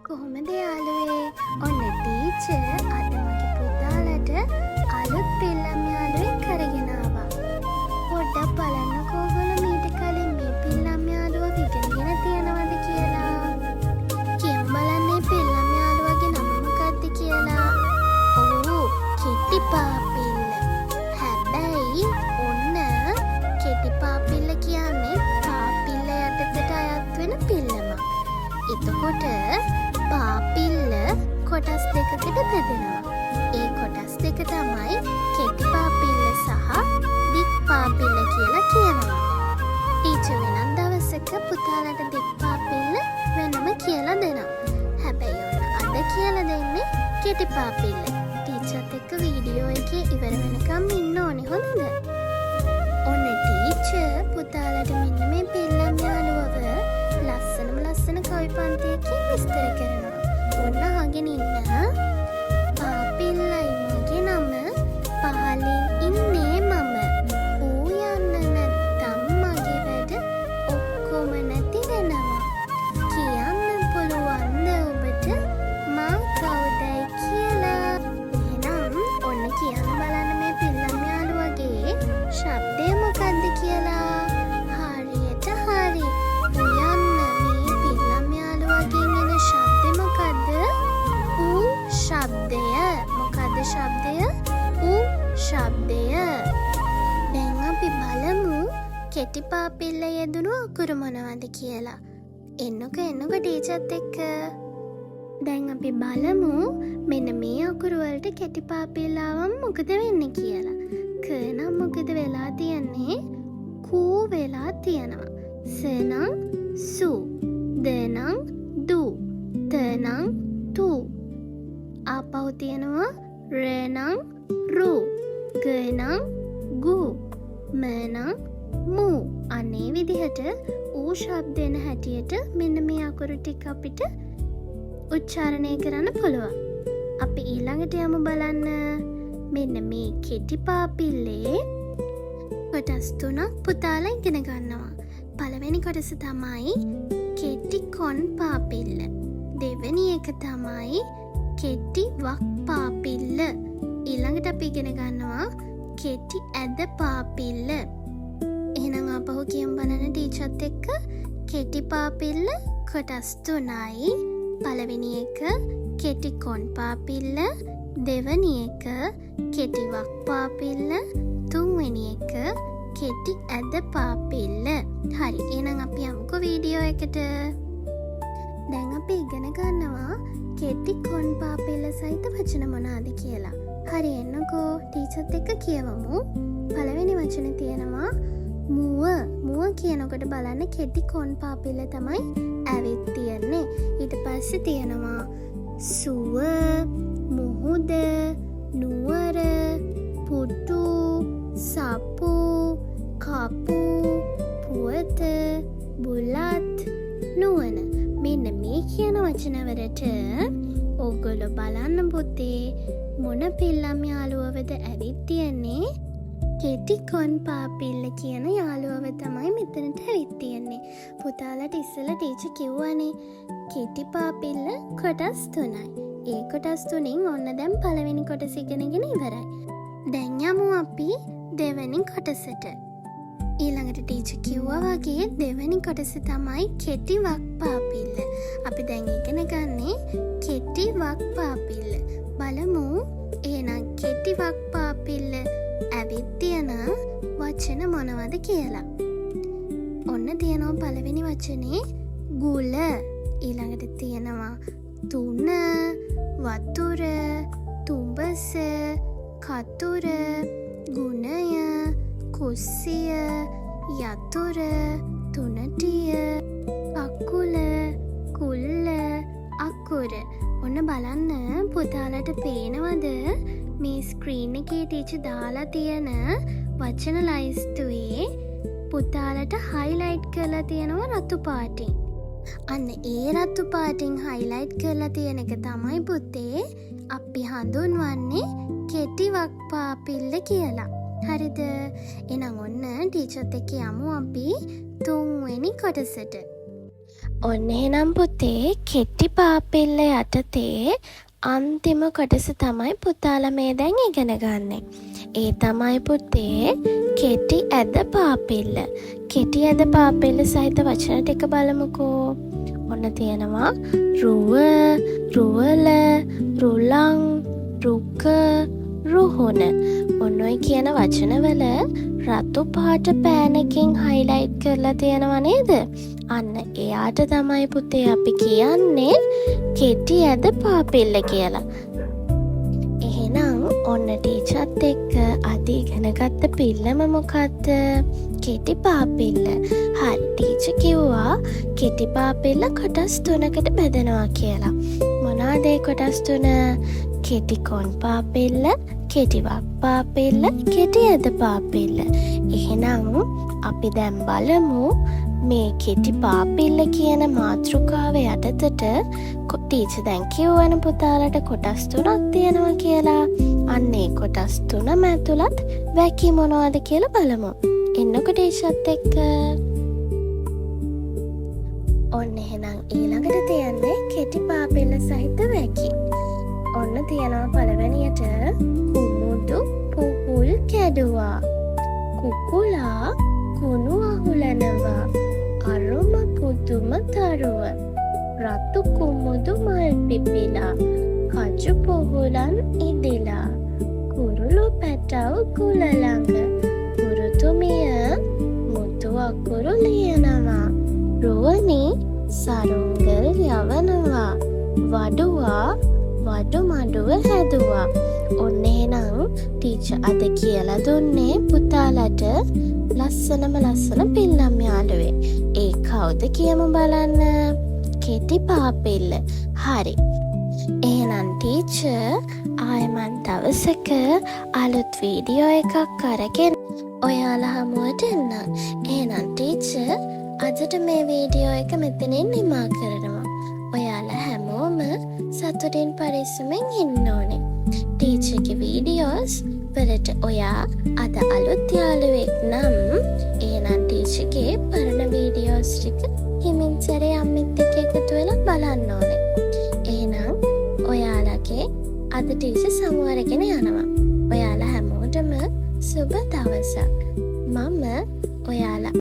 කොහොමද යාළුවේ? ඔන්න ටීචර් අද මගේ පුතාලට අලුත් පිල්ලම් යාළුවෙක් කරගෙන ආවා. පොඩ්ඩක් බලන්නකෝ ඔයගොල්ලෝ මීට කලින් මේ පිල්ලම් යාළුවා ඉගෙනගෙන තියනවද කියලා. කියමු බලන්න මේ පිල්ලම් යාළුවාගේ නම මොකක්ද කියලා. ඔව්, කෙටි පාපිල්ල. හැබැයි ඔන්න කෙටි පාපිල්ල කියන්නේ පාපිල්ල යටතට අයත් වෙන පිල්ලමක්. එතකොට පාපිල්ල කොටස් දෙකකට බෙදෙනවා. ඒ කොටස් දෙක තමයි කෙටි පාපිල්ල සහ දික් පාපිල්ල කියලා කියනවා. ටීචර් වෙනත් දවසක පුතාලට දික් පාපිල්ල වෙනම කියලා දෙනවා. හැබැයි ඔන්න අද කියලා දෙන්නේ කෙටි පාපිල්ල. ටීචර්ත් එක්ක වීඩියෝ එකේ ඉවර වෙනකම් ඉන්න ඕනේ හොඳද? ඔන්න ටීචර් පුතාලට මෙන්න මේ පිල්ලම් යාළුවව ලස්සන කවි පන්තියකින් විස්තර කරනවා. ඔන්න අහගෙන ඉන්න. පාපිල්ලයි මගේ නම, පහලින් ඉන්නේ මම. ඌ යන්න නැත්තම් මගේ වැඩ ඔක්කොම නැති වෙනවා. කියන්න පුළුවන්ද ඔබට මං කවුදයි කියලා? එහෙනම් ඔන්න කියන්න බලන්න මේ පිල්ලම් යාළුවගේ ශබ්දය මොකක්ද කියලා. හරියට හරි. ශබ්දය ඌ ශබ්දය. දැන් අපි බලමු කෙටි පාපිල්ල යෙදුණු අකුරු මොනවද කියලා. එන්නකො ටීචර්ත් එක්ක. දැන් අපි බලමු මෙන්න මේ අකුරු වලට කෙටි පාපිල්ල ආවම මොකද වෙන්නේ කියලා. ක නම් මොකද වෙලා තියන්නේ? කූ වෙලා තියෙනවා. ස නම් සු, ද නම් දු, ත නම් තු. ආපහු තියෙනවා ර නම් රු, ග නම් ගු, ම නම් මු. අනේ විදිහට ඌ ශබ්දෙන හැටියට මෙන්න මේ අකුරු ටික අපිට උච්චාරණය කරන්න පුළුවන්. අපි ඊළඟට යමු බලන්න. මෙන්න මේ කෙටි පාපිල්ලේ කොටස් තුනක් පුතාලා ඉගෙන ගන්නවා. පළවෙනි කොටස තමයි කෙටි කොන් පාපිල්ල. දෙවෙනි එක තමයි කෙටි වක් පාපිල්ල. ඊළඟට අපි ඉගෙන ගන්නවා කෙටි ඇද පාපිල්ල. එහෙනම් අපහු කියමු බලන්න ටීචර්ත් එක්ක. කෙටි පාපිල්ල කොටස් තුනයි. පළවෙනි එක කෙටි කොන් පාපිල්ල, දෙවෙනි එක කෙටි වක් පාපිල්ල, තුන්වෙනි එක කෙටි ඇද පාපිල්ල. හරි, එහෙනම් අපි යමුකෝ වීඩියෝ එකට. දැන් අපි ඉගෙන ගන්නවා කෙටි කොන් පාපිල්ල සහිත වචන මොනවාද කියලා. හරි, එන්නකෝ ටීචර්ත් එක්ක කියවමු. පළවෙනි වචනේ තියෙනවා මුව. මුව කියනකොට බලන්න කෙටි කොන් පාපිල්ල තමයි ඇවිත් තියෙන්නේ. ඊට පස්සේ තියෙනවා සුව, මුහුද, නුවර, පුටු, සපු, කපු, පුවත, බුලත්, නුවණ. මෙන්න මේ කියන වචනවලට ඔයගොල්ලෝ බලන්න පුතේ මොන පිල්ලම් යාළුවවද ඇවිත් තියෙන්නේ? කෙටි කොන් පාපිල්ල කියන යාළුවව තමයි මෙතනට ඇවිත් තියෙන්නේ. පුතාලට ඉස්සෙල්ලා ටීචර් කිව්වනේ කෙටි පාපිල්ල කොටස් තුනයි. ඒ කොටස් තුنين ඔන්න දැන් පළවෙනි කොටස ඉගෙනගෙන ඉවරයි. දැන් යමු අපි දෙවෙනි කොටසට. ඊළඟට ටීචර් කිව්වා වගේ දෙවෙනි කොටස තමයි කෙටි වක් පාපිල්ල. අපි දැන් ඉගෙන ගන්නේ කෙටි වක් පාපිල්ල. බලමු එහෙනම් කෙටි වක් පාපිල්ල ඇවිත් තියෙන වචන මොනවද කියලා. ඔන්න තියෙනවා පළවෙනි වචනේ ගුල. ඊළඟට තියෙනවා තුන, වතුර, තුඹස, කතුර, ගුණය, කුස්සිය, යතුර, තුනටිය, කකුල, කුල්ල, අකුර. ඔන්න බලන්න පුතාලට පේනවද මේ ස්ක්‍රීන් එකේ ටීචර් දාලා තියෙන වචන ලයිස්තුවේ පුතාලට හයිලයිට් කරලා තියෙනවා රතු පාටින්. අන්න ඒ රතු පාටින් හයිලයිට් කරලා තියෙන එක තමයි පුතේ අපි හඳුන්වන්නේ කෙටි වක් පාපිල්ල කියලා. හරිද? එහෙනම් ඔන්න ටීචර්ත් එක්ක යමු අපි තුන්වෙනි කොටසට. ඔන්න එහෙනම් පුතේ කෙටි පාපිල්ල යටතේ අන්තිම කොටස තමයි පුතාලා මේ දැන් ඉගෙන ගන්නේ. ඒ තමයි පුතේ කෙටි ඇද පාපිල්ල. කෙටි ඇද පාපිල්ල සහිත වචන ටික බලමුකෝ. ඔන්න තියෙනවා රුව, රුවල, රුලං, රුක, රුහුණ. ඔන්න ඔය කියන වචනවල රතු පාට පෑනකින් හයිලයිට් කරලා තියෙනවා නේද? අන්න එයාට තමයි පුතේ අපි කියන්නේ කෙටි ඇද පාපිල්ල කියලා. එහෙනම් ඔන්න ටීචර්ත් එක්ක අද ඉගෙන ගත්ත පිල්ලම මොකද්ද? කෙටි පාපිල්ල. හරි ටීචර් කිව්වා කෙටි පාපිල්ල කොටස් 3කට බෙදනවා කියලා. මොනවාද ඒ කොටස් 3? කෙටි කොන් පාපිල්ල, කෙටි වක් පාපිල්ල, කෙටි ඇද පාපිල්ල. එහෙනම් අපි දැන් බලමු මේ කෙටි පාපිල්ල කියන මාතෘකාව යටතට ටීචර් දැන් කියවන පුතාලට කොටස් 3ක් තියෙනවා කියලා. අන්න ඒ කොටස් 3ම ඇතුළත් වැකි මොනවද කියලා බලමු. එන්නකො ටීචර්ත් එක්ක. ඔන්න එහෙනම් ඊළඟට තියන්නේ කෙටි පාපිල්ල සහිත වැකි. ඔන්න තියනවා පළවෙනියට කුමුදු පුහුල් කැඩුවා. කුකුලා කුණු අහුලනවා. අරුම පුදුම තරුව. රතු කුමුදු මල් පිපිලා. කජු පොහුලන් ඉදිලා. කුරුළු පැටව් කුල ළඟ. ගුරුතුමිය මුතු අකුරු ලියනවා. රුවනි සරුංගල් යවනවා. වඩුවා වඩු මඩුව හැදුවා. ඔන්න එහෙනම් ටීචර් අද කියලා දුන්නේ පුතාලට ලස්සනම ලස්සන පිල්ලම් යාළුවේ. ඒ කවුද කියමු බලන්න. කෙටි පාපිල්ල. හරි. එහෙනම් ටීචර් ආයෙමන් දවසක අලුත් වීඩියෝ එකක් අරගෙන ඔයාලා හමුවට එන්න. එහෙනම් ටීචර් අදට මේ වීඩියෝ එක මෙතනින් නිමා කරනවා. ඔයාලා හැමෝම සතුටින් පරිස්සමෙන් ඉන්න ඕනේ. ටීචර්ගේ වීඩියෝස් වලට ඔයා අද අලුත් යාළුවෙක් නම් එහෙනම් ටීචර්ගේ පරණ වීඩියෝස් ටික හිමින් සැරේ අම්මිත් එක්ක එකතු වෙලා බලන්න ඕනේ. එහෙනම් ඔයාලගේ අද ටීචර් සමු අරගෙන යනවා. ඔයාලා හැමෝටම සුබ දවසක්. මම ඔයාලා